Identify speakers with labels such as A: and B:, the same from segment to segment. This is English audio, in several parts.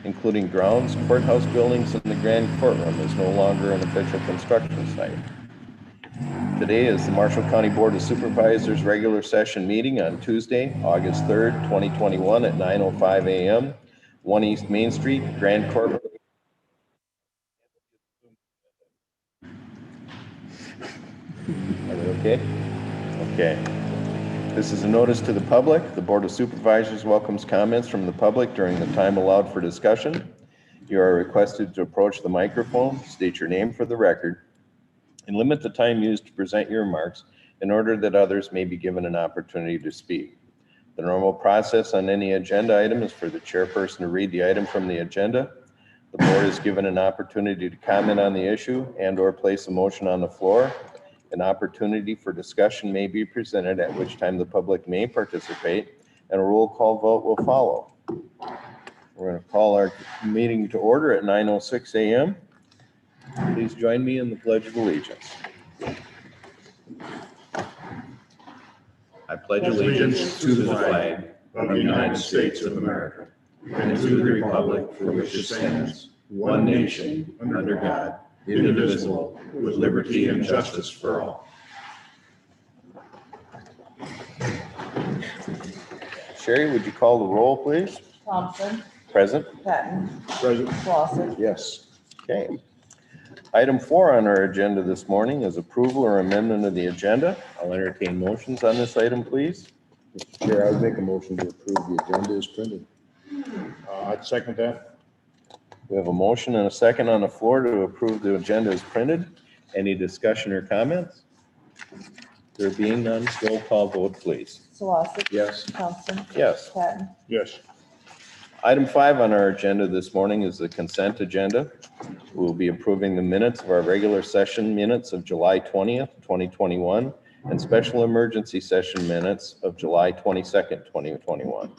A: including grounds, courthouse buildings, and the grand courtroom is no longer an official construction site. Today is the Marshall County Board of Supervisors regular session meeting on Tuesday, August 3rd, 2021 at 9:05 a.m., 1 East Main Street, Grand Courtroom. Are they okay? Okay. This is a notice to the public. The Board of Supervisors welcomes comments from the public during the time allowed for discussion. You are requested to approach the microphone, state your name for the record, and limit the time used to present your remarks in order that others may be given an opportunity to speak. The normal process on any agenda item is for the chairperson to read the item from the agenda. The board is given an opportunity to comment on the issue and/or place a motion on the floor. An opportunity for discussion may be presented, at which time the public may participate, and a roll call vote will follow. We're going to call our meeting to order at 9:06 a.m. Please join me in the Pledge of Allegiance. I pledge allegiance to the flag of the United States of America and to the republic for which it stands, one nation, under God, indivisible, with liberty and justice for all. Sherry, would you call the roll, please?
B: Thompson.
A: Present.
B: Patton.
C: Present.
B: Clausen.
C: Yes.
A: Okay. Item 4 on our agenda this morning is approval or amendment of the agenda. I'll entertain motions on this item, please.
C: Mr. Chair, I would make a motion to approve the agenda as printed. I'd second that.
A: We have a motion and a second on the floor to approve the agenda as printed. Any discussion or comments? There being none, roll call vote, please.
B: Solosik.
C: Yes.
B: Thompson.
A: Yes.
B: Patton.
C: Yes.
A: Item 5 on our agenda this morning is the consent agenda. We'll be approving the minutes of our regular session minutes of July 20th, 2021, and special emergency session minutes of July 22nd, 2021.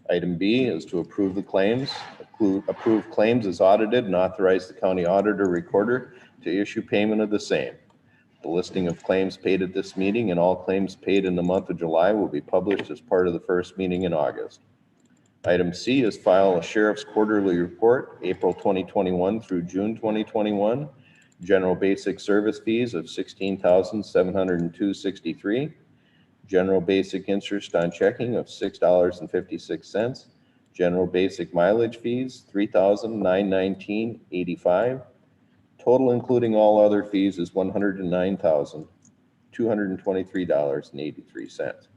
A: Item B is to approve the claims, approve claims as audited, and authorize the county auditor recorder to issue payment of the same. The listing of claims paid at this meeting and all claims paid in the month of July will be published as part of the first meeting in August. Item C is file a sheriff's quarterly report, April 2021 through June 2021. General basic service fees of $16,702.63. General basic interest on checking of $6.56. General basic mileage fees, $3,919.85. Total including all other fees is $109,223.83.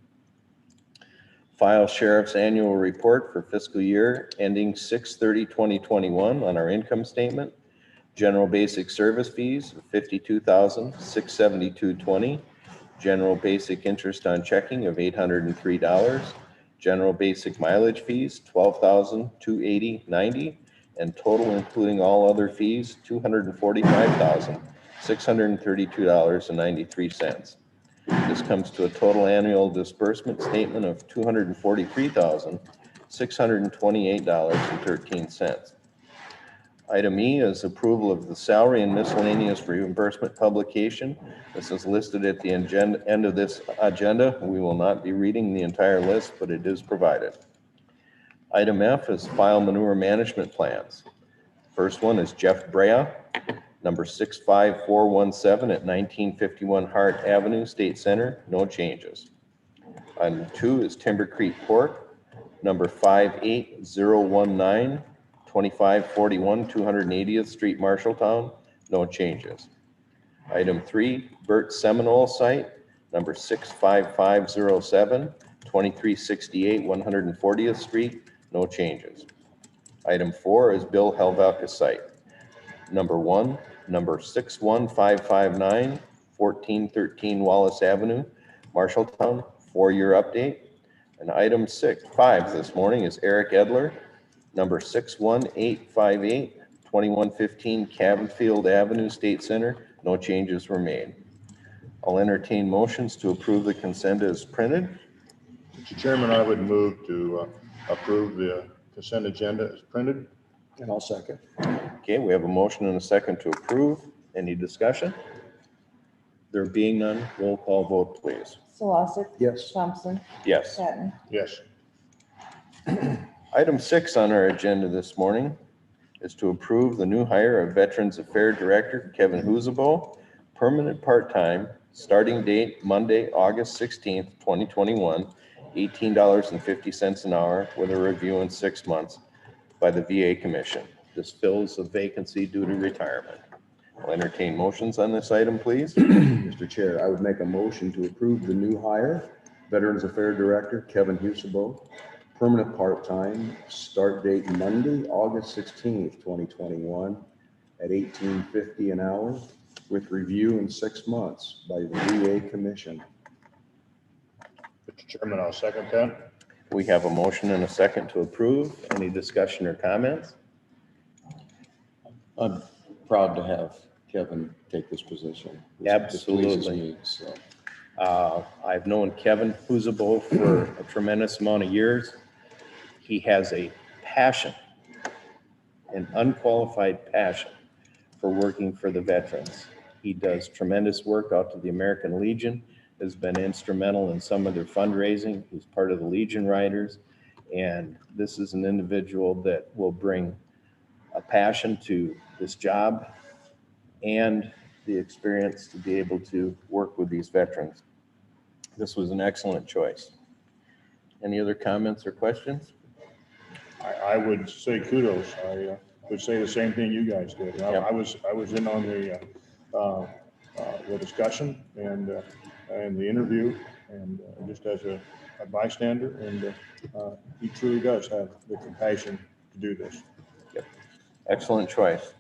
A: File sheriff's annual report for fiscal year ending 6/30/2021 on our income statement. General basic service fees of $52,672.20. General basic interest on checking of $803. General basic mileage fees $12,280.90, and total including all other fees $245,632.93. This comes to a total annual disbursement statement of $243,628.13. Item E is approval of the salary and miscellaneous reimbursement publication. This is listed at the end of this agenda. We will not be reading the entire list, but it is provided. Item F is file manure management plans. First one is Jeff Brea, number 65417 at 1951 Hart Avenue, State Center, no changes. Item 2 is Timber Creek Pork, number 58019, 2541 280th Street, Marshalltown, no changes. Item 3, Burt Seminole site, number 65507, 2368 140th Street, no changes. Item 4 is Bill Hvac site, number 1, number 61559, 1413 Wallace Avenue, Marshalltown, 4-year update. And item 5 this morning is Eric Edler, number 61858, 2115 Cabinfield Avenue, State Center, no changes were made. I'll entertain motions to approve the consent as printed.
C: Mr. Chairman, I would move to approve the consent agenda as printed. And I'll second.
A: Okay, we have a motion and a second to approve. Any discussion? There being none, roll call vote, please.
B: Solosik.
C: Yes.
B: Thompson.
A: Yes.
B: Patton.
C: Yes.
A: Item 6 on our agenda this morning is to approve the new hire of Veterans Affairs Director Kevin Huzabo, permanent part-time, starting date Monday, August 16th, 2021, $18.50 an hour with a review in 6 months by the VA Commission. This fills a vacancy due to retirement. I'll entertain motions on this item, please.
B: Mr. Chair, I would make a motion to approve the new hire, Veterans Affairs Director Kevin Husabo, permanent part-time, start date Monday, August 16th, 2021, at $18.50 an hour, with review in 6 months by the VA Commission.
C: Mr. Chairman, I'll second that.
A: We have a motion and a second to approve. Any discussion or comments?
B: I'm proud to have Kevin take this position.
A: Absolutely.
B: It pleases me, so.
A: I've known Kevin Huzabo for a tremendous amount of years. He has a passion, an unqualified passion for working for the veterans. He does tremendous work out to the American Legion, has been instrumental in some of their fundraising. He's part of the Legion Riders, and this is an individual that will bring a passion to this job and the experience to be able to work with these veterans. This was an excellent choice. Any other comments or questions?
C: I would say kudos. I would say the same thing you guys did.
A: Yep.
C: I was in on the discussion and the interview, and just as a bystander, and he truly does have the compassion to do this.
A: Yep. Excellent choice.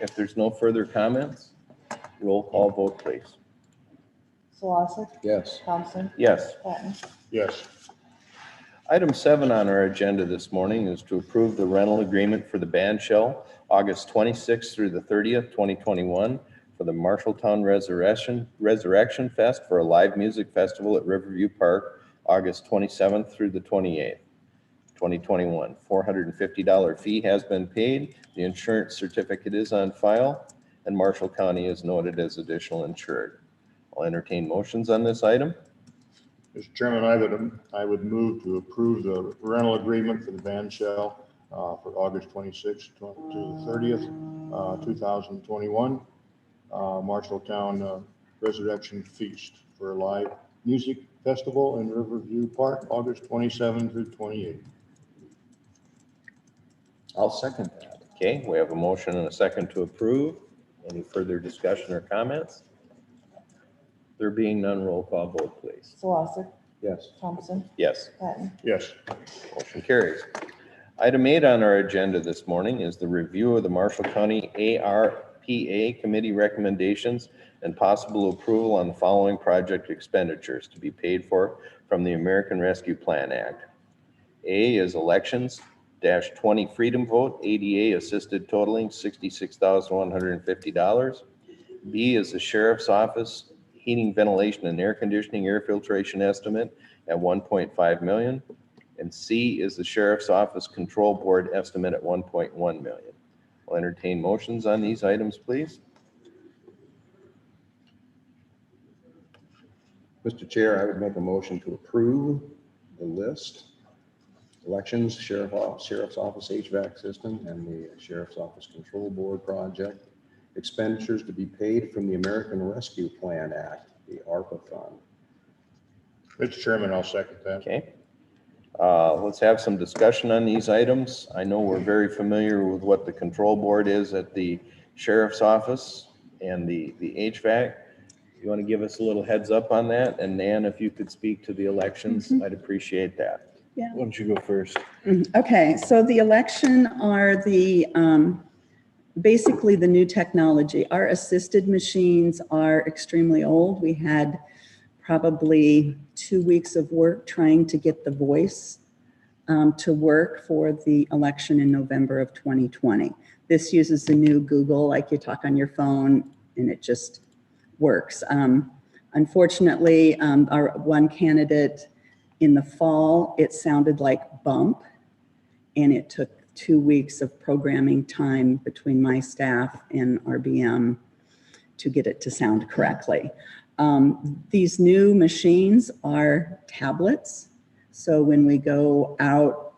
A: If there's no further comments, roll call vote, please.
D: Solosik,
B: Yes.
D: Thompson,
A: Yes.
D: Patton,
C: Yes.
A: Item 7 on our agenda this morning is to approve the rental agreement for the band shell August 26th through the 30th, 2021 for the Marshalltown Resurrection Fest for a live music festival at Riverview Park, August 27th through the 28th, 2021. $450 fee has been paid. The insurance certificate is on file, and Marshall County is noted as additional insured. I'll entertain motions on this item.
C: Mr. Chairman, I would move to approve the rental agreement for the band shell for August 26th to 30th, 2021, Marshalltown Resurrection Feast for a live music festival in Riverview Park, August 27th through 28th.
B: I'll second that.
A: Okay, we have a motion and a second to approve. Any further discussion or comments? There being none, roll call vote, please.
D: Solosik,
B: Yes.
D: Thompson,
A: Yes,
D: Patton,
C: Yes.
A: motion carries. Item 8 on our agenda this morning is the review of the Marshall County ARPA Committee recommendations and possible approval on the following project expenditures to be paid for from the American Rescue Plan Act. A is elections-20 freedom vote, ADA assisted totaling $66,150. B is the Sheriff's Office heating, ventilation, and air conditioning, air filtration estimate at $1.5 million. And C is the Sheriff's Office Control Board estimate at $1.1 million. I'll entertain motions on these items, please.
B: Mr. Chair, I would make a motion to approve the list. Elections, Sheriff's Office HVAC system, and the Sheriff's Office Control Board project. Expenditures to be paid from the American Rescue Plan Act, the ARPA fund.
C: Mr. Chairman, I'll second that.
A: Okay. Let's have some discussion on these items. I know we're very familiar with what the control board is at the Sheriff's Office and the HVAC. You want to give us a little heads up on that? And Nan, if you could speak to the elections, I'd appreciate that.
E: Yeah.
A: Why don't you go first?
E: Okay, so the election are the, basically the new technology. Our assisted machines are extremely old. We had probably 2 weeks of work trying to get the voice to work for the election in November of 2020. This uses the new Google, like you talk on your phone, and it just works. Unfortunately, our one candidate in the fall, it sounded like bump, and it took 2 weeks of programming time between my staff and RBM to get it to sound correctly. These new machines are tablets. So when we go out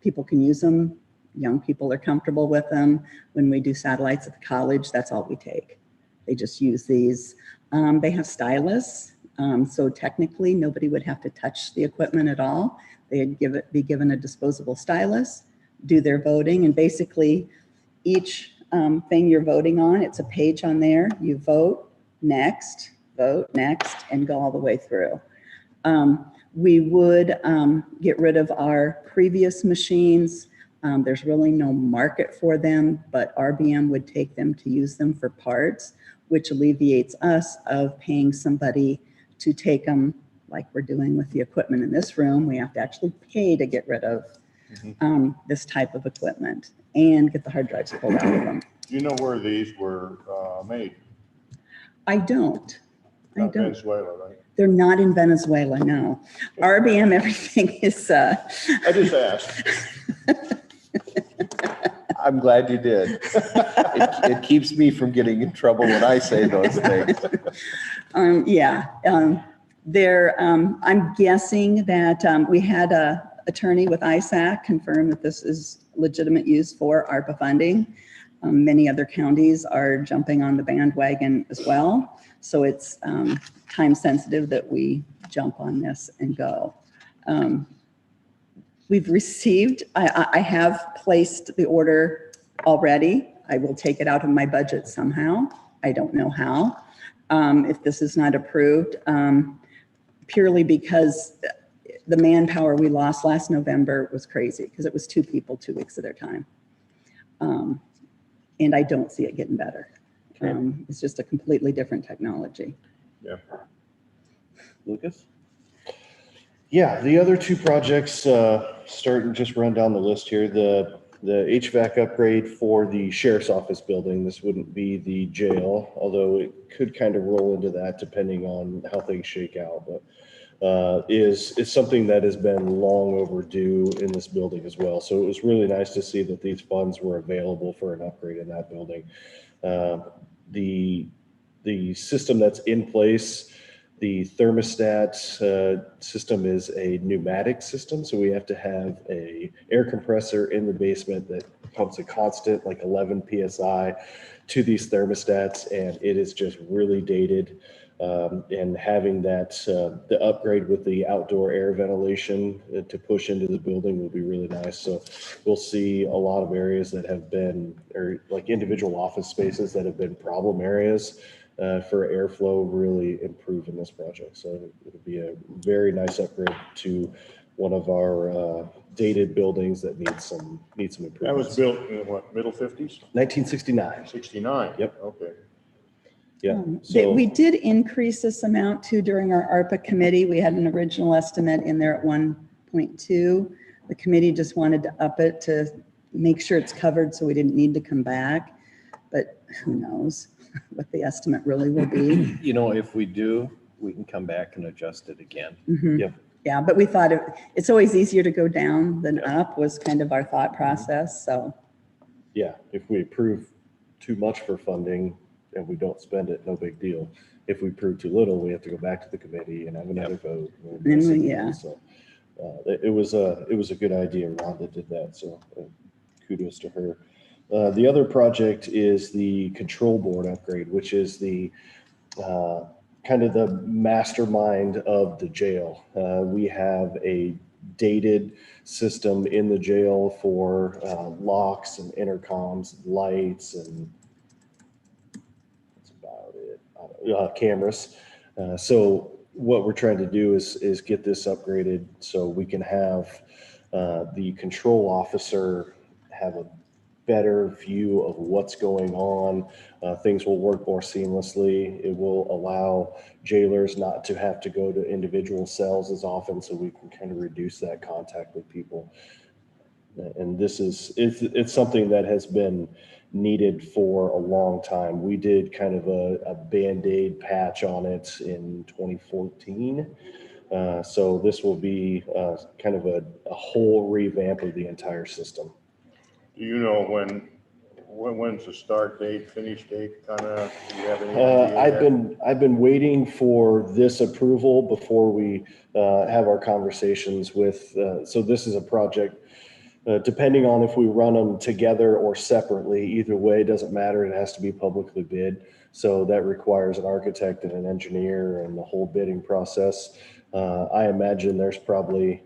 E: people can use them. Young people are comfortable with them. When we do satellites at the college, that's all we take. They just use these. They have stylus, so technically nobody would have to touch the equipment at all. They'd be given a disposable stylus, do their voting, and basically each thing you're voting on, it's a page on there. You vote next, and go all the way through. We would get rid of our previous machines. There's really no market for them, but RBM would take them to use them for parts, which alleviates us of paying somebody to take them like we're doing with the equipment in this room. We have to actually pay to get rid of this type of equipment and get the hard drives pulled out of them.
C: Do you know where these were made?
E: I don't.
C: Not Venezuela, right?
E: They're not in Venezuela, no. RBM, everything is.
C: I just asked.
A: I'm glad you did. It keeps me from getting in trouble when I say those things.
E: I'm guessing that we had an attorney with Hvac confirm that this is legitimate use for ARPA funding. Many other counties are jumping on the bandwagon as well. So it's time sensitive that we jump on this and go. We've received, I have placed the order already. I will take it out of my budget somehow. I don't know how. If this is not approved, purely because the manpower we lost last November was crazy because it was 2 people, 2 weeks at a time. And I don't see it getting better.
A: Okay.
E: It's just a completely different technology.
C: Yeah.
A: Lucas?
F: Yeah, the other 2 projects, starting just run down the list here. The HVAC upgrade for the sheriff's office building. This wouldn't be the jail, although it could kind of roll into that depending on how things shake out. But is something that has been long overdue in this building as well. So it was really nice to see that these funds were available for an upgrade in that building. The system that's in place, the thermostat system is a pneumatic system. So we have to have a air compressor in the basement that pumps a constant like 11 PSI to these thermostats. And it is just really dated. And having that, the upgrade with the outdoor air ventilation to push into the building will be really nice. So we'll see a lot of areas that have been, or like individual office spaces that have been problem areas for airflow really improve in this project. So it'll be a very nice upgrade to one of our dated buildings that needs some improvements.
C: That was built in what, middle 50s?
F: 1969.
C: 69?
F: Yep.
C: Okay.
F: Yeah. So
E: We did increase this amount too during our ARPA committee. We had an original estimate in there at 1.2. The committee just wanted to up it to make sure it's covered so we didn't need to come back. But who knows what the estimate really will be.
A: You know, if we do, we can come back and adjust it again.
F: Yep.
E: Yeah, but we thought it's always easier to go down than up was kind of our thought process. So
F: yeah, if we approve too much for funding and we don't spend it, no big deal. If we approve too little, we have to go back to the committee and have another vote.
E: Yeah.
F: So it was a good idea. Rhonda did that. So kudos to her. The other project is the control board upgrade, which is the kind of the mastermind of the jail. We have a dated system in the jail for locks and intercoms, lights, and that's about it. Cameras. So what we're trying to do is get this upgraded so we can have the control officer have a better view of what's going on. Things will work more seamlessly. It will allow jailers not to have to go to individual cells as often, so we can kind of reduce that contact with people. And this is, it's something that has been needed for a long time. We did kind of a Band-Aid patch on it in 2014. So this will be kind of a whole revamp of the entire system.
C: Do you know when's the start date, finish date, kind of? Do you have any idea?
F: I've been waiting for this approval before we have our conversations with. So this is a project depending on if we run them together or separately, either way, doesn't matter. It has to be publicly bid. So that requires an architect and an engineer and the whole bidding process. I imagine there's probably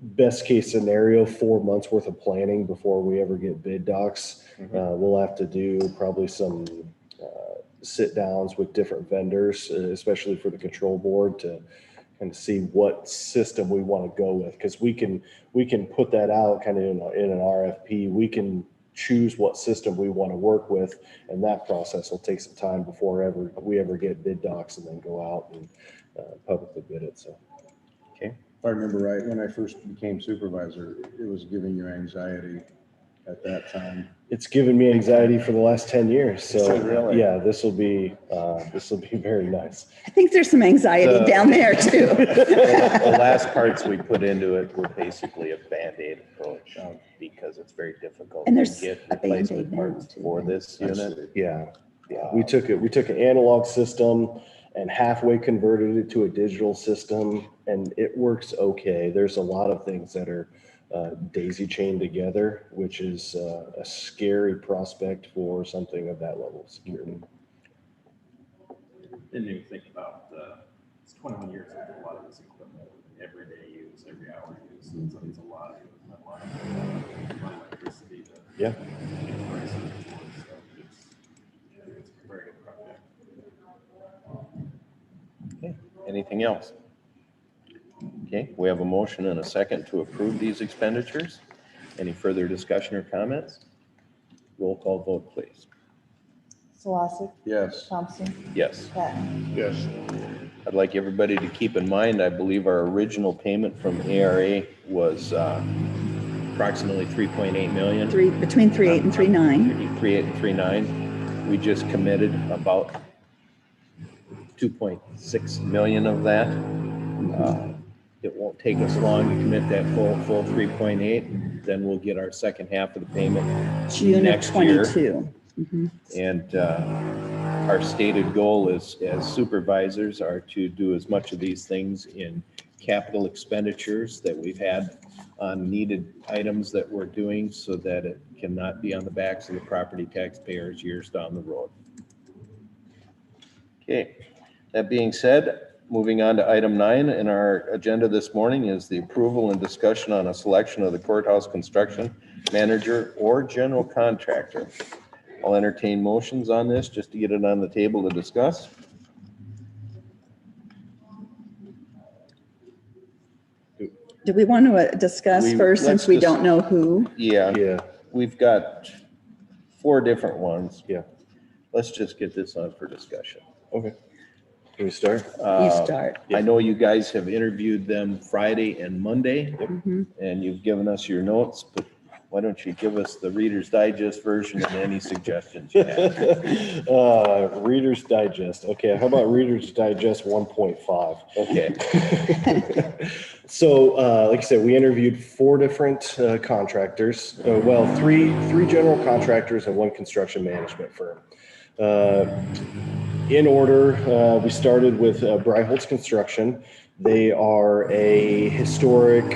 F: best case scenario, 4 months worth of planning before we ever get bid docs. We'll have to do probably some sit downs with different vendors, especially for the control board, to kind of see what system we want to go with. Because we can put that out kind of in an RFP. We can choose what system we want to work with, and that process will take some time before we ever get bid docs and then go out and publicly bid it. So,
A: Okay.
B: If I remember right, when I first became supervisor, it was giving you anxiety at that time.
F: it's given me anxiety for the last 10 years. So
A: Really?
F: yeah, this will be very nice.
E: I think there's some anxiety down there too.
A: The last parts we put into it were basically a Band-Aid approach because it's very difficult
E: And
A: to
E: there's
A: get
E: a Band-Aid
A: replacement
E: now,
A: parts
E: too.
A: for this unit.
F: Yeah. We took an analog system and halfway converted it to a digital system, and it works okay. There's a lot of things that are daisy chained together, which is a scary prospect for something of that level of security.
G: And you think about it's 21 years of a lot of this equipment, everyday use, every hour use. It's a lot of electricity.
F: Yeah.
G: So it's a very good project.
A: Okay. Anything else? Okay, we have a motion and a second to approve these expenditures. Any further discussion or comments? Roll call vote, please.
D: Solosik,
B: Yes.
D: Thompson,
A: Yes.
D: Patton.
C: Yes.
A: I'd like everybody to keep in mind, I believe our original payment from ARA was approximately 3.8 million.
E: Between 3.8 and 3.9.
A: 3.8 and 3.9. We just committed about 2.6 million of that. It won't take us long to commit that full 3.8. Then we'll get our second half of the payment
E: June of
A: next year.
E: 22. Mhm.
A: And our stated goal is, as supervisors, are to do as much of these things in capital expenditures that we've had on needed items that we're doing, so that it cannot be on the backs of the property taxpayers years down the road. Okay, that being said, moving on to item 9 in our agenda this morning is the approval and discussion on a selection of the courthouse construction manager or general contractor. I'll entertain motions on this just to get it on the table to discuss.
E: Do we want to discuss first, since we don't know who?
A: Yeah, we've got 4 different ones.
F: Yeah.
A: Let's just get this on for discussion.
F: Okay. Can we start?
E: You start.
A: I know you guys have interviewed them Friday and Monday,
E: Mhm.
A: and you've given us your notes, but why don't you give us the Reader's Digest version and any suggestions you have?
F: Reader's Digest. Okay, how about Reader's Digest 1.5?
A: Okay,
F: So, like I said, we interviewed 4 different contractors. Three general contractors and 1 construction management firm. In order, we started with Bryholtz Construction. They are a historic,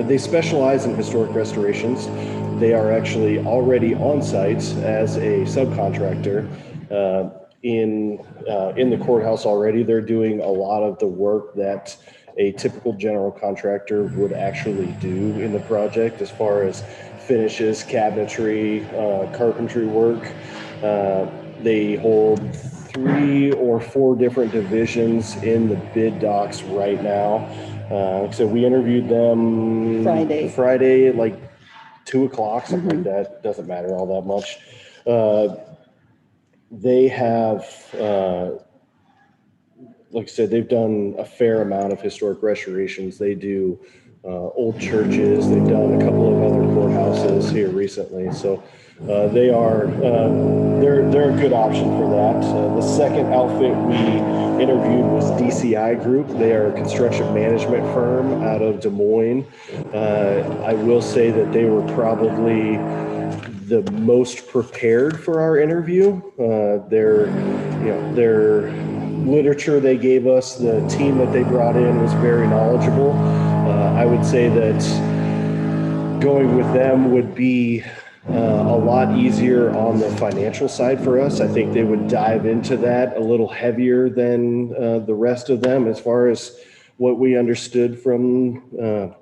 F: they specialize in historic restorations. They are actually already on site as a subcontractor in the courthouse already. They're doing a lot of the work that a typical general contractor would actually do in the project, as far as finishes, cabinetry, carpentry work. They hold 3 or 4 different divisions in the bid docs right now. So we interviewed them Friday at like 2:00, something like that. Doesn't matter all that much. They have, like I said, they've done a fair amount of historic restorations. They do old churches. They've done a couple of other courthouses here recently. So they are, they're a good option for that. The second outfit we interviewed was DCI Group. They are a construction management firm out of Des Moines. I will say that they were probably the most prepared for our interview. Their literature they gave us, the team that they brought in was very knowledgeable. I would say that going with them would be a lot easier on the financial side for us. I think they would dive into that a little heavier than the rest of them as far as what we understood from the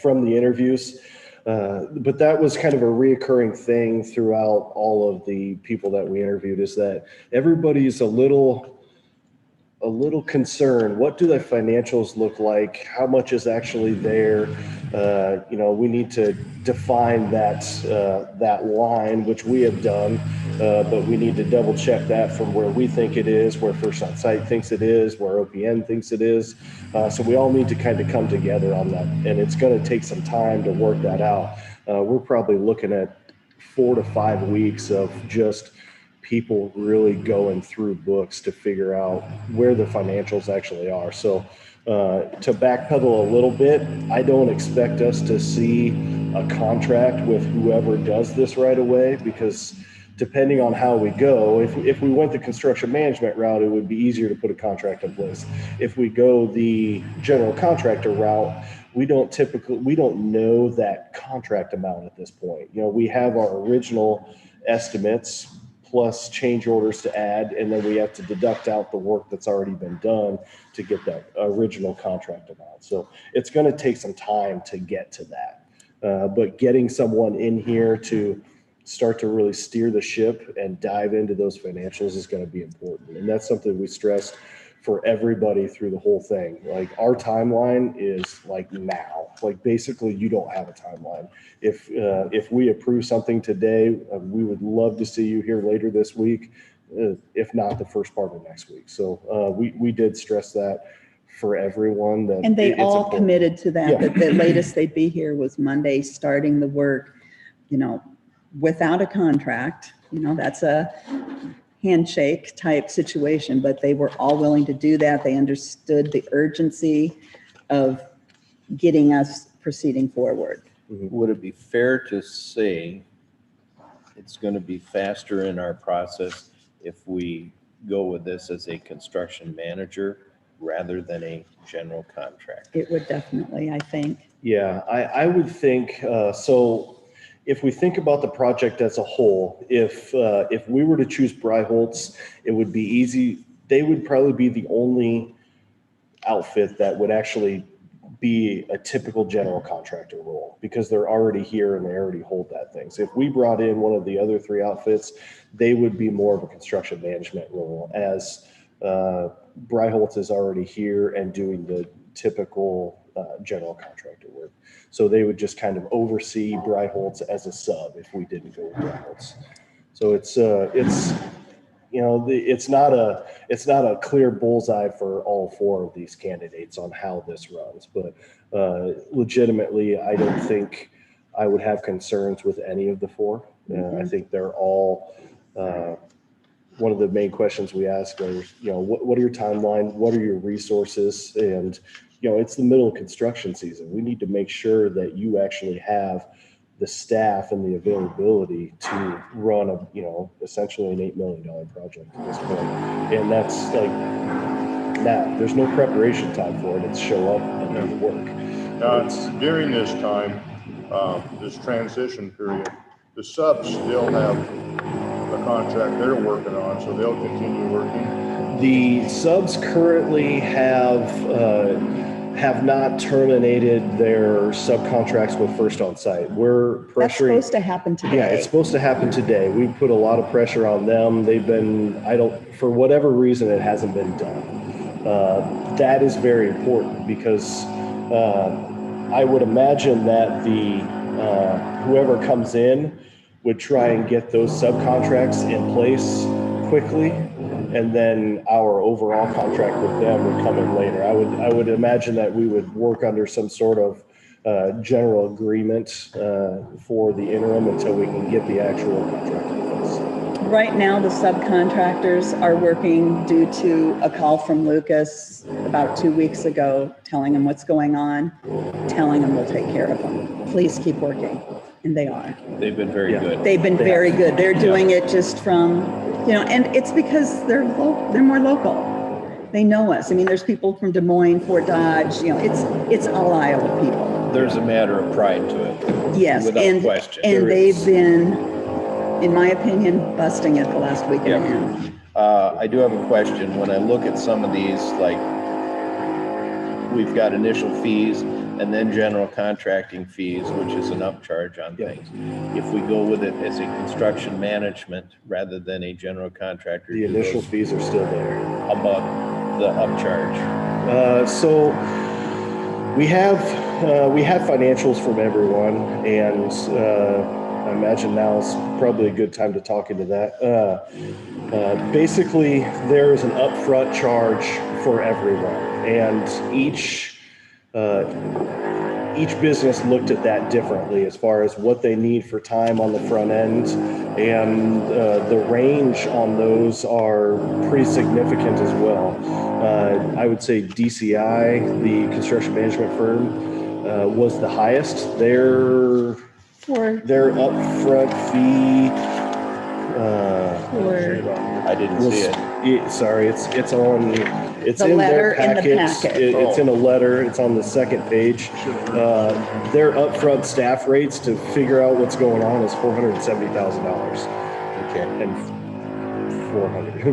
F: interviews. But that was kind of a reoccurring thing throughout all of the people that we interviewed, is that everybody's a little concerned. What do the financials look like? How much is actually there? We need to define that line, which we have done, but we need to double check that from where we think it is, where First On Site thinks it is, where OPN thinks it is. So we all need to kind of come together on that, and it's going to take some time to work that out. We're probably looking at 4 to 5 weeks of just people really going through books to figure out where the financials actually are. So to backpedal a little bit, I don't expect us to see a contract with whoever does this right away, because depending on how we go, if we went the construction management route, it would be easier to put a contract in place. If we go the general contractor route, we don't know that contract amount at this point. We have our original estimates plus change orders to add, and then we have to deduct out the work that's already been done to get that original contract amount. So it's going to take some time to get to that. But getting someone in here to start to really steer the ship and dive into those financials is going to be important. And that's something we stressed for everybody through the whole thing. Like, our timeline is like now. Like, basically you don't have a timeline. If we approve something today, we would love to see you here later this week, if not the first part of next week. So we did stress that for everyone. That
E: And they
F: it's
E: all
F: important.
E: committed to that,
F: Yeah.
E: that the latest they'd be here was Monday, starting the work, without a contract. That's a handshake type situation, but they were all willing to do that. They understood the urgency of getting us proceeding forward.
A: Would it be fair to say it's going to be faster in our process if we go with this as a construction manager rather than a general contractor?
E: It would definitely, I think.
F: Yeah, I would think so. If we think about the project as a whole, if we were to choose Bryholtz, it would be easy. They would probably be the only outfit that would actually be a typical general contractor role, because they're already here and they already hold that thing. So if we brought in one of the other 3 outfits, they would be more of a construction management role, as Bryholtz is already here and doing the typical general contractor work. So they would just kind of oversee Bryholtz as a sub if we didn't go with Bryholtz. So it's not a clear bullseye for all 4 of these candidates on how this runs, but legitimately, I don't think I would have concerns with any of the 4. I think they're all. One of the main questions we ask are, what are your timeline? What are your resources? And, it's the middle of construction season. We need to make sure that you actually have the staff and the availability to run essentially an $8 million project at this point. And that's like, now there's no preparation time for it. It's show up and do the work.
C: During this time, this transition period, the subs still have a contract they're working on, so they'll continue working.
F: The subs currently have not terminated their subcontracts with First On Site. We're pressuring.
E: That's supposed to happen today.
F: Yeah, it's supposed to happen today. We put a lot of pressure on them. They've been, for whatever reason, it hasn't been done. That is very important, because I would imagine that whoever comes in would try and get those subcontracts in place quickly, and then our overall contract with them would come in later. I would imagine that we would work under some sort of general agreement for the interim until we can get the actual contract in place.
E: Right now, the subcontractors are working due to a call from Lucas about 2 weeks ago, telling them what's going on, telling them we'll take care of them. Please keep working. And they are.
A: They've been very good.
E: They've been very good. They're doing it just from, and it's because they're more local. They know us. I mean, there's people from Des Moines, Fort Dodge, it's all Iowa people.
A: there's a matter of pride to it.
E: Yes,
A: Without question.
E: and
A: There
E: they've
A: is.
E: been, in my opinion, busting it the last week and a
A: Yep.
E: half.
A: I do have a question. When I look at some of these, like, we've got initial fees and then general contracting fees, which is an upcharge on
F: Yep.
A: things. If we go with it as a construction management rather than a general contractor.
F: The
A: do
F: initial
A: those-
F: fees are still there.
A: How about the upcharge?
F: So we have financials from everyone, and I imagine now is probably a good time to talk into that. Basically, there is an upfront charge for everyone, and each business looked at that differently as far as what they need for time on the front end, and the range on those are pretty significant as well. I would say DCI, the construction management firm, was the highest. Their upfront fee
A: I didn't
F: was,
A: see it.
F: sorry, it's on, it's
E: The
F: in
E: letter
F: their
E: in the
F: packets.
E: packet.
F: It's in a letter. It's on the second page. Their upfront staff rates to figure out what's going on is $470,000
A: Okay.
F: and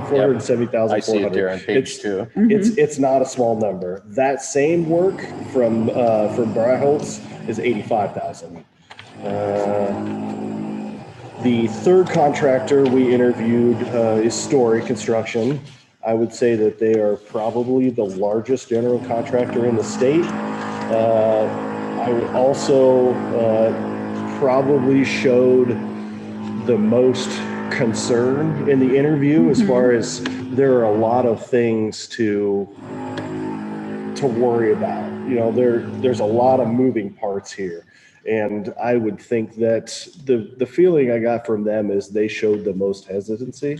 F: 470,000.
A: I see it there on page 2.
F: It's not a small number. That same work from Bryholtz is 85,000. The third contractor we interviewed is Story Construction. I would say that they are probably the largest general contractor in the state. I would also probably showed the most concern in the interview as far as there are a lot of things to worry about. You know, there's a lot of moving parts here. And I would think that the feeling I got from them is they showed the most hesitancy.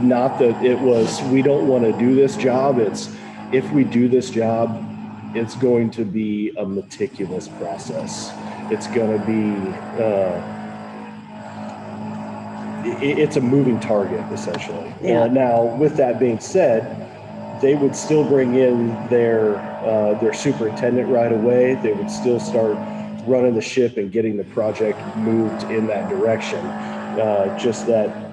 F: Not that it was, we don't want to do this job. It's, if we do this job, it's going to be a meticulous process. It's going to be, it's a moving target, essentially.
E: Yeah.
F: Now, with that being said, they would still bring in their superintendent right away. They would still start running the ship and getting the project moved in that direction. Just that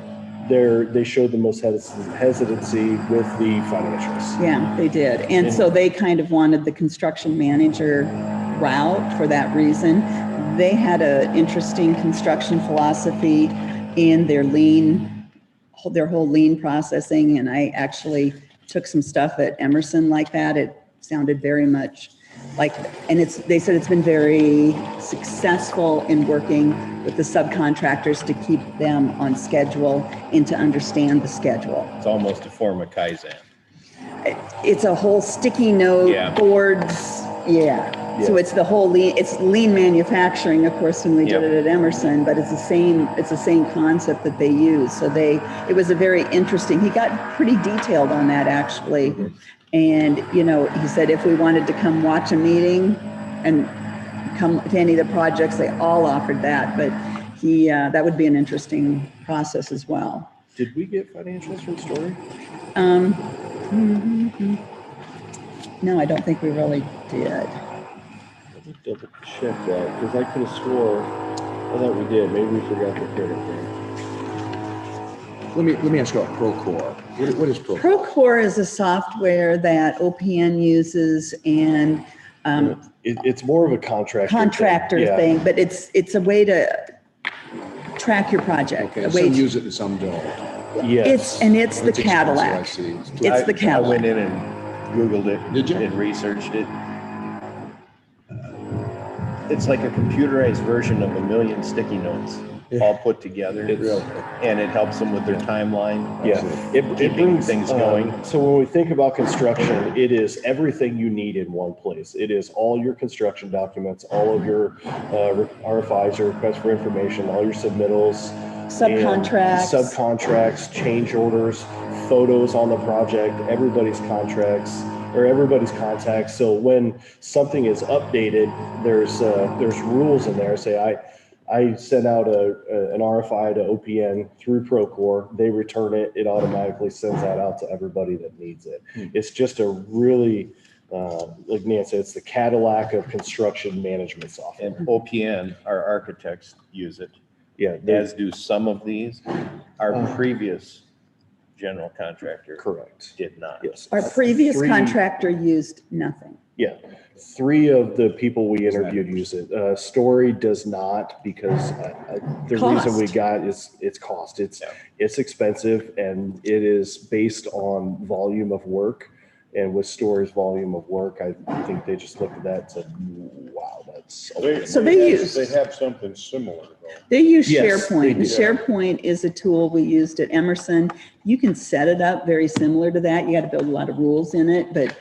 F: they showed the most hesitancy with the financials.
E: Yeah, they did. And so they kind of wanted the construction manager route for that reason. They had an interesting construction philosophy in their whole lean processing. And I actually took some stuff at Emerson like that. It sounded very much like, and they said it's been very successful in working with the subcontractors to keep them on schedule and to understand the schedule.
A: It's almost a form of Kaizen.
E: It's a whole sticky note,
A: Yeah.
E: boards, yeah. So it's the whole it's lean manufacturing, of course, when we did it at Emerson, but it's the same concept that they use. So it was a very interesting, he got pretty detailed on that actually. And, you know, he said if we wanted to come watch a meeting and come to any of the projects, they all offered that, but that would be an interesting process as well.
F: Did we get financials from Story?
E: No, I don't think we really did.
F: Let me double check that, because I could have swore, I thought we did. Maybe we forgot to print it there.
B: Let me ask you about Procore. What is Procore?
E: Procore is a software that OPN uses, and
F: It's more of a contractor
E: thing, but it's a way to track your project.
B: Okay,
E: a way
B: some
E: to-
B: use it and some don't.
F: Yes.
E: It's the
B: expensive,
E: Cadillac.
B: I see.
E: It's the
A: I
E: Cadillac.
A: went in and Googled it.
B: Did you?
A: And researched it. It's like a computerized version of a million sticky notes, all put together. And it helps them with their timeline.
F: Yeah, it
A: Keeping
F: brings
A: things going.
F: So when we think about construction, it is everything you need in one place. It is all your construction documents, all of your RFIs, your requests for information, all your submittals, subcontracts, change orders, photos on the project, everybody's contracts or everybody's contacts. So when something is updated, there's rules in there. Say I send out an RFI to OPN through Procore. They return it. It automatically sends that out to everybody that needs it. It's just a really like Nancy, it's the Cadillac of construction management software.
A: And OPN, our architects use it,
F: Yeah,
A: as do some of these. Our previous general contractor
F: correct.
A: did not.
F: Yes.
E: Our previous
F: Three-
E: contractor used nothing.
F: Yeah, 3 of the people we interviewed use it. Story does not, because the reason we
E: Cost.
F: got is it's cost.
A: Yeah.
F: It's expensive, and it is based on volume of work. And with Story's volume of work, I think they just looked at that and said, wow, that's.
E: So they use-
C: They have something similar though.
E: They use
F: Yes,
E: SharePoint.
F: they
E: And
F: do.
E: SharePoint is a tool we used at Emerson. You can set it up very similar to that. You got to build a lot of rules in it, but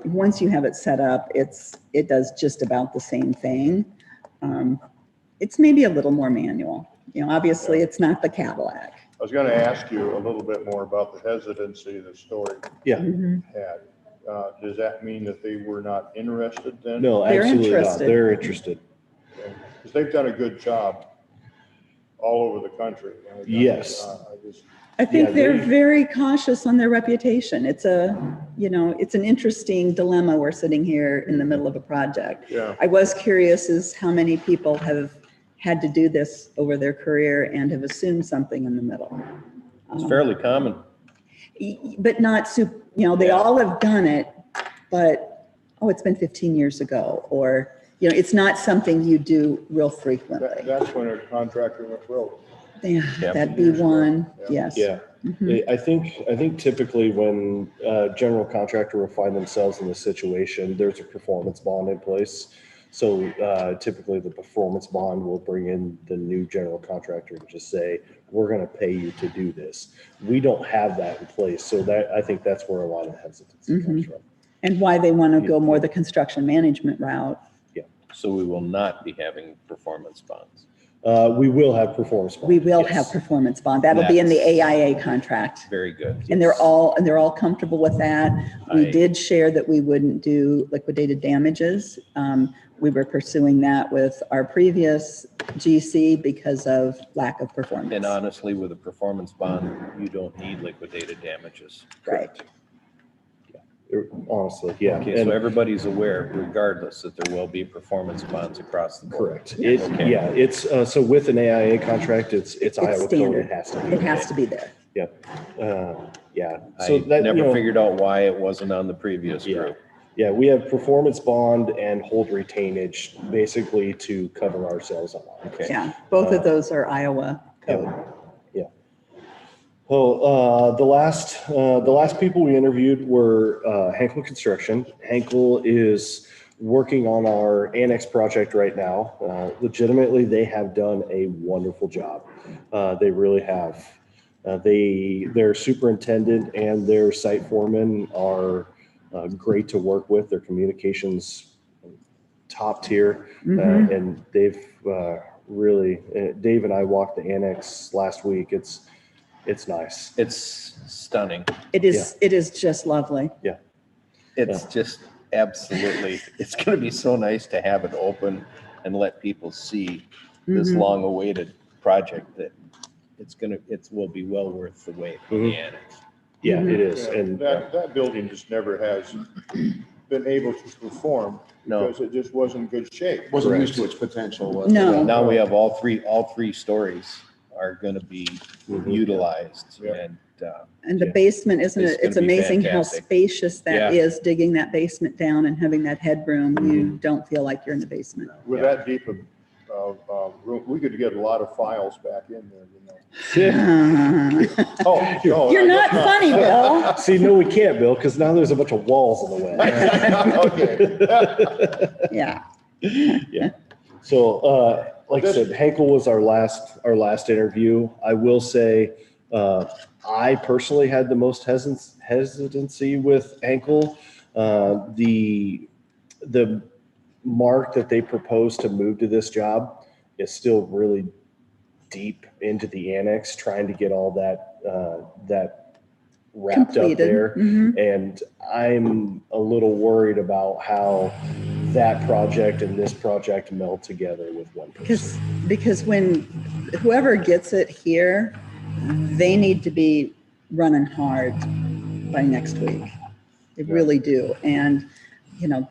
E: once you have it set up, it does just about the same thing. It's maybe a little more manual. You know, obviously it's not the Cadillac.
C: I was gonna ask you a little bit more about the hesitancy that Story
F: Yeah,
E: Mhm.
C: had. Does that mean that they were not interested then?
F: no,
E: They're
F: absolutely not.
E: interested.
F: They're interested.
C: Because they've done a good job all over the country.
F: Yes.
E: I think
F: Yeah,
E: they're
F: they-
E: very cautious on their reputation. It's it's an interesting dilemma. We're sitting here in the middle of a project.
C: Yeah,
E: I was curious as how many people have had to do this over their career and have assumed something in the middle.
A: It's fairly common.
E: But not they
A: Yeah.
E: all have done it, but, it's been 15 years ago, or, it's not something you do real frequently.
C: that's when a contractor went broke.
E: Yeah,
A: Yeah.
E: that'd be one,
C: Yeah.
E: yes.
F: Yeah,
E: Mhm.
F: I think typically when a general contractor will find themselves in this situation, there's a performance bond in place. So typically the performance bond will bring in the new general contractor and just say, we're going to pay you to do this. We don't have that in place. So I think that's where a lot of hesitancy comes from.
E: And why they want to go more the construction management route.
A: So we will not be having performance bonds.
F: We will have performance bonds.
E: We will
F: yes.
E: have performance bond. That'll be in the
A: That's-
E: AIA contract.
A: Very good.
E: And they're all comfortable with that. We
A: I-
E: did share that we wouldn't do liquidated damages. We were pursuing that with our previous GC because of lack of performance.
A: And honestly, with a performance bond, you don't need liquidated damages.
E: Right.
F: Honestly, yeah.
A: Okay,
F: And-
A: so everybody's aware, regardless, that there will be performance bonds across the board.
F: Correct.
A: Okay.
F: Yeah, it's, so with an AIA contract, it's Iowa code,
E: standard.
F: it has to be.
E: It has to be there.
F: Yeah.
A: I
F: So that,
A: never figured out why it wasn't on the previous
F: Yeah.
A: group.
F: Yeah, we have performance bond and hold retainage basically to cover ourselves on.
A: Okay.
E: Yeah, both of those are Iowa code.
F: Yeah. Well, the last people we interviewed were Henkel Construction. Henkel is working on our annex project right now. Legitimately, they have done a wonderful job. They really have. Their superintendent and their site foreman are great to work with. Their communications top tier,
E: Mhm.
F: and they've really. Dave and I walked the annex last week. It's nice.
A: It's stunning.
E: It is just lovely.
A: It's just absolutely, it's going to be so nice to have it open and let people see this
E: Mhm.
A: long-awaited project that it will be well worth the wait for the annex.
F: Yeah,
E: Mhm.
F: it is.
C: Yeah,
F: And
C: that building just never has been able to perform
A: No.
C: because it just wasn't in good shape.
B: Wasn't used to its potential. was it?
E: No.
A: Now we have all three stories are going to be
F: Mhm.
A: utilized,
C: Yeah.
A: and
E: And the
F: Yeah.
E: basement, isn't
A: It's
E: it? It's
A: gonna be
E: amazing how
A: fantastic.
E: spacious that
A: Yeah.
E: is, digging that basement down and having that headroom. You don't feel like you're in the basement.
C: With that deep of room, we could get a lot of files back in there, Oh, no,
E: You're
C: I
E: not
C: guess
E: funny, Bill.
F: see, no, we can't, Bill, because now there's a bunch of walls in the way.
C: Okay.
E: Yeah.
F: Yeah. So, like I said, Henkel was our last interview. I will say, I personally had the most hesitancy with Henkel. The mark that they proposed to move to this job is still really deep into the annex, trying to get all that wrapped up
E: Completed.
F: there.
E: Mhm.
F: And I'm a little worried about how that project and this project meld together with one person.
E: Because when whoever gets it here, they need to be running hard by next week. They really do. And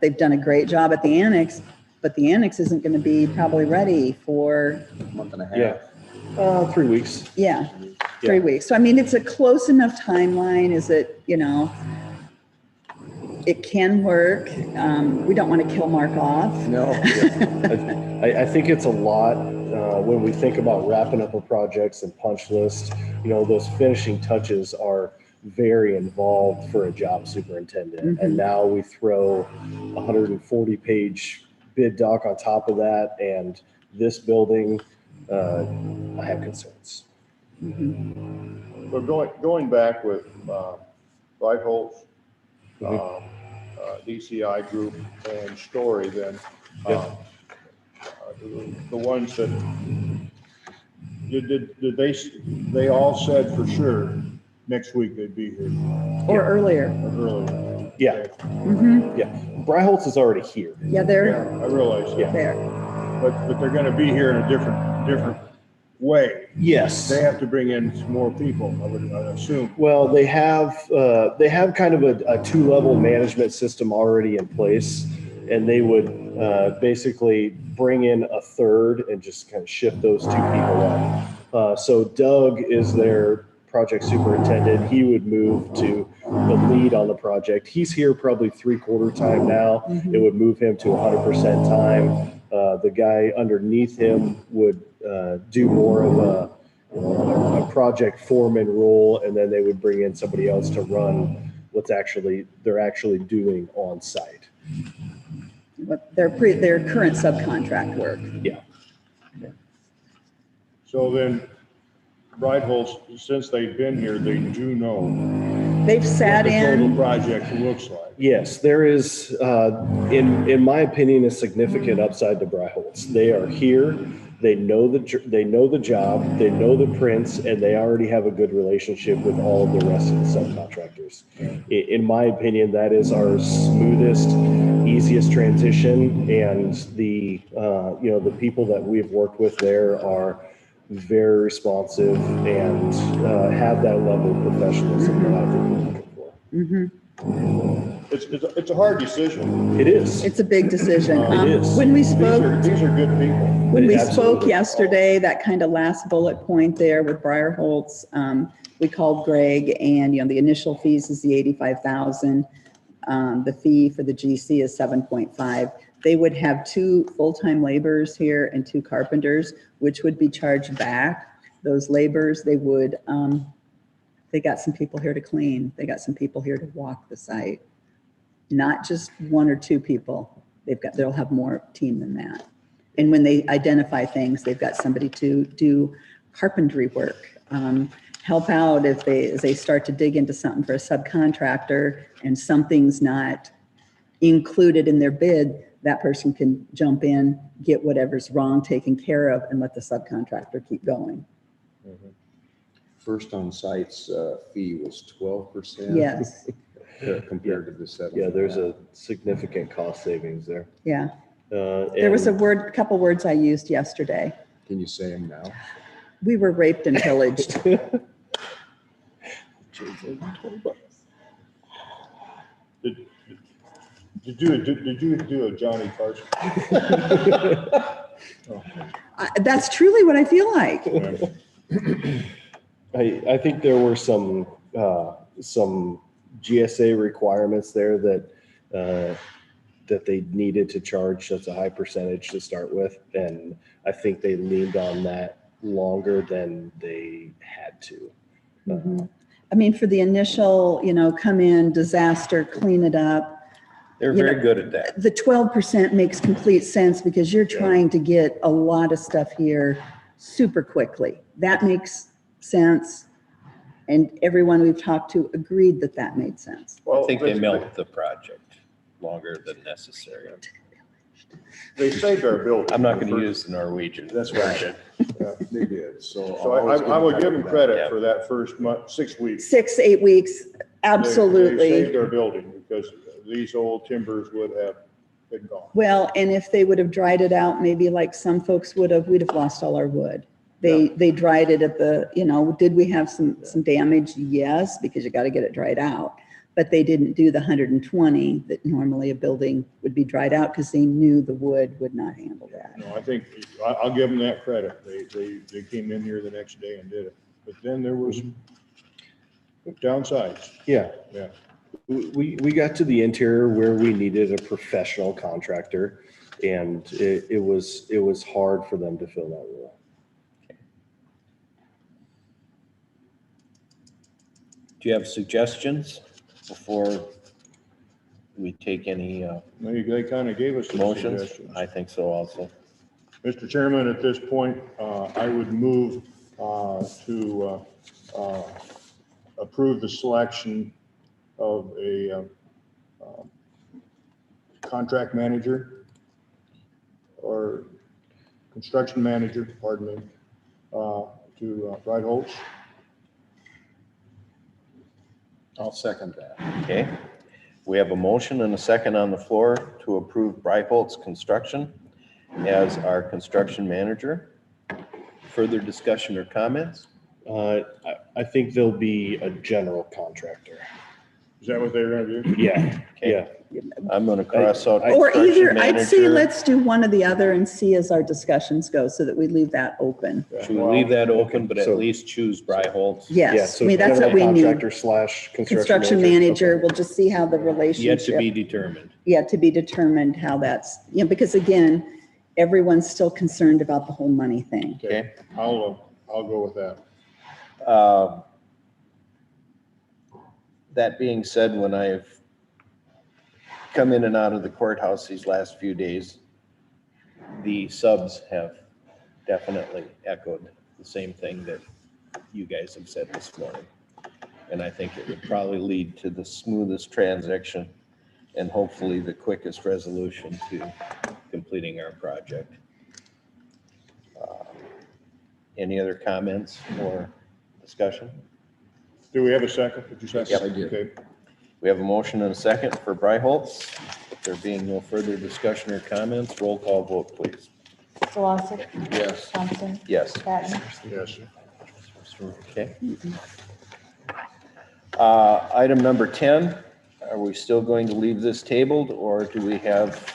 E: they've done a great job at the annex, but the annex isn't going to be probably ready for,
B: Month and a half.
F: Yeah. 3 weeks.
E: yeah,
F: Yeah.
E: 3 weeks. So I mean, it's a close enough timeline. Is it, it can work. We don't want to kill Mark off.
B: No.
F: I think it's a lot when we think about wrapping up a projects and punch list. Those finishing touches are very involved for a job superintendent. And now we throw 140-page bid doc on top of that, and this building, I have concerns.
C: But going back with Whiteholtz, DCI group and Story, then the ones that did they all said for sure next week they'd be here
E: Or earlier.
C: or earlier.
F: Yeah.
C: Okay.
F: Yeah. Bryholtz is already here.
E: Yeah, they're
C: Yeah, I realize that.
E: there.
C: But they're going to be here in a different way.
F: Yes.
C: They have to bring in some more people, I assume.
F: Well, they have kind of a two-level management system already in place, and they would basically bring in a third and just kind of shift those two people up. So Doug is their project superintendent. He would move to the lead on the project. He's here probably 3/4 time now. It would move him to 100% time. The guy underneath him would do more of a project foreman role, and then they would bring in somebody else to run they're actually doing on site.
E: But their current subcontract work.
F: Yeah.
C: So then, Bridholz, since they've been here, they do know
E: They've sat
C: what the total
E: in.
C: project looks like.
F: Yes, there is, in my opinion, a significant upside to Bryholtz. They are here. They know the job, they know the prints, and they already have a good relationship with all of the rest of the subcontractors. In my opinion, that is our smoothest, easiest transition, and the people that we've worked with there are very responsive and have that level of professionalism that I think we're looking for.
C: It's a hard decision.
F: It is.
E: It's a big decision.
F: It is.
E: When we
C: These
E: spoke,
C: are good people.
E: when we
F: Absolutely.
E: spoke yesterday, that kind of last bullet point there with Briarholtz, we called Greg, and the initial fees is the $85,000. The fee for the GC is 7.5. They would have 2 full-time laborers here and 2 carpenters, which would be charged back. Those laborers, they would, they got some people here to clean. They got some people here to walk the site. Not just 1 or 2 people. They'll have more team than that. And when they identify things, they've got somebody to do carpentry work, help out as they start to dig into something for a subcontractor and something's not included in their bid, that person can jump in, get whatever's wrong taken care of, and let the subcontractor keep going.
B: First on site's fee was 12%.
E: Yes,
B: Compared to the 7.
F: Yeah, there's a significant cost savings there.
E: yeah. There was a
F: And
E: couple words I used yesterday.
B: Can you say them now?
E: We were raped and pillaged.
C: Did you do a Johnny Carson?
E: That's truly what I feel like.
F: I think there were some GSA requirements there that they needed to charge such a high percentage to start with, and I think they leaned on that longer than they had to.
E: I mean, for the initial, come in, disaster, clean it up.
A: They're very good at that.
E: The 12% makes complete sense because you're trying to get a lot of stuff here super quickly. That makes sense. And everyone we've talked to agreed that that made sense.
A: I think they milked the project longer than necessary.
C: They saved our building.
A: I'm not going to use the Norwegian.
B: That's
A: version.
B: Yeah, they did. So
C: So I would give them credit
A: Yeah.
C: for that first month, 6 weeks.
E: 6-8 weeks,
C: They
E: absolutely.
C: saved our building because these old timbers would have been gone.
E: Well, and if they would have dried it out, maybe like some folks we'd have lost all our wood. They dried it at the, did we have some damage? Yes, because you got to get it dried out. but they didn't do the 120 that normally a building would be dried out because they knew the wood would not handle that.
C: No, I think, I'll give them that credit. They came in here the next day and did it. But then there was downsides.
F: Yeah.
C: Yeah.
F: We got to the interior where we needed a professional contractor, and it was hard for them to fill that role.
A: Do you have suggestions before we take any
C: They kind of gave us some
A: motions?
C: suggestions.
A: I think so also.
C: Mr. Chairman, at this point, I would move to approve the selection of a contract manager or construction manager, pardon me, to Holtz.
B: I'll second that.
A: Okay. We have a motion and a second on the floor to approve Breiholtz Construction as our construction manager. Further discussion or comments?
F: I think they'll be a general contractor.
C: Is that what they were gonna do?
F: Yeah, yeah.
A: I'm going to cross out.
E: Or
A: construction
E: either, I'd say
A: manager.
E: let's do one or the other and see as our discussions go so that we leave that open.
A: Should we leave that open, but at
F: So-
A: least choose Breiholtz?
F: Yeah,
E: Yes,
F: so
E: I mean, that's what we
F: general
E: need.
F: contractor slash
E: Construction manager,
F: Okay.
E: we'll just see how the
A: Yet to be
E: relationship,
A: determined.
E: yet to be determined how that's, because again, everyone's still concerned about the whole money thing.
A: Okay.
C: I'll go with that.
A: That being said, when I've come in and out of the courthouse these last few days, the subs have definitely echoed the same thing that you guys have said this morning. And I think it would probably lead to the smoothest transaction and hopefully the quickest resolution to completing our project. Any other comments or discussion?
C: Do we have a second? Did you second?
B: Yes, I did.
C: Okay.
A: We have a motion and a second for Breiholtz. There being no further discussion or comments, roll call vote, please.
D: Solosik,
B: Yes.
D: Thompson,
A: Yes.
D: Patton,
C: Yes.
A: Okay. Item number 10, are we still going to leave this tabled or do we have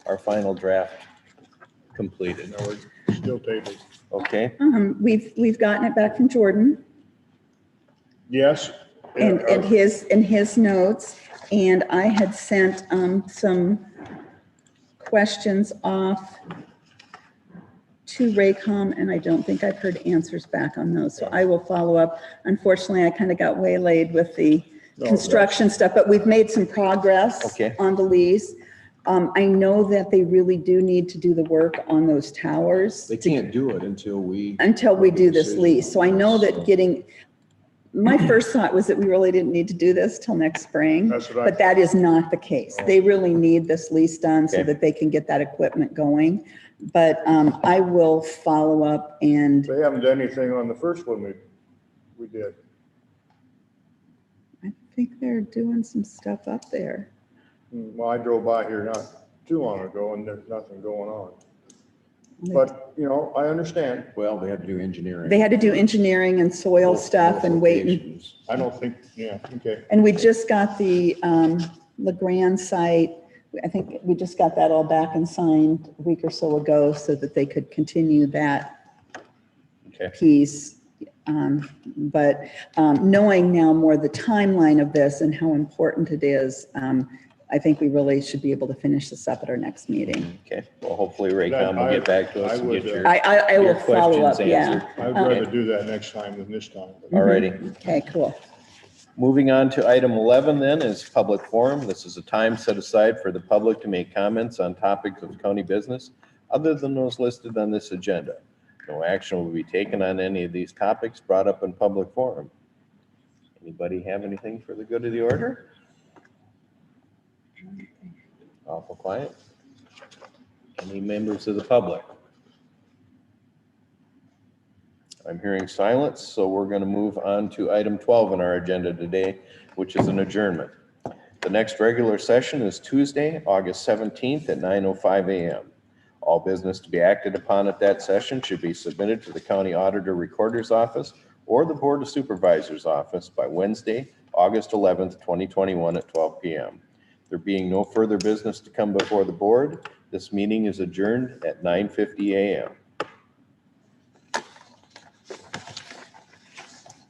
A: our final draft completed?
C: No, we're still tabled.
A: Okay,
E: We've gotten it back from Jordan
C: Yes.
E: and his notes, and I had sent some questions off to Raycom, and I don't think I've heard answers back on those, so I will follow up. Unfortunately, I kind of got waylaid with the construction stuff, but we've made some progress
A: Okay.
E: on the lease. I know that they really do need to do the work on those towers
B: They can't do it until we.
E: do this lease. So I know that my first thought was that we really didn't need to do this till next spring,
C: That's what I
E: but that is not the case. They really need this lease done so
A: Okay.
E: that they can get that equipment going. But I will follow up and
C: They haven't done anything on the first one we did.
E: I think they're doing some stuff up there.
C: Well, I drove by here not too long ago and there's nothing going on. But, I understand.
B: Well, they had to do engineering.
E: They had to do engineering and soil
B: Both-
E: stuff
B: both
E: and wait.
B: locations.
C: I don't think, yeah, okay.
E: And we just got the LeGrand site. I think we just got that all back and signed a week or so ago so that they could continue that
A: okay.
E: piece. But knowing now more the timeline of this and how important it is, I think we really should be able to finish this up at our next meeting.
A: Okay, well, hopefully Raycom will get back to us and get your,
E: I will
A: Your
E: follow up,
A: questions
E: yeah.
A: answered.
C: I'd rather do that next time than this time.
A: all righty.
E: Okay, cool.
A: Moving on to item 11 then is public forum. This is a time set aside for the public to make comments on topics of county business other than those listed on this agenda. No action will be taken on any of these topics brought up in public forum. Anybody have anything for the good of the order? Awful quiet. Any members of the public? I'm hearing silence, so we're going to move on to item 12 on our agenda today, which is an adjournment. The next regular session is Tuesday, August 17th at 9:05 a.m. All business to be acted upon at that session should be submitted to the County Auditor Recorder's Office or the Board of Supervisors' Office by Wednesday, August 11th, 2021 at 12 p.m. There being no further business to come before the board, this meeting is adjourned at 9:50 a.m.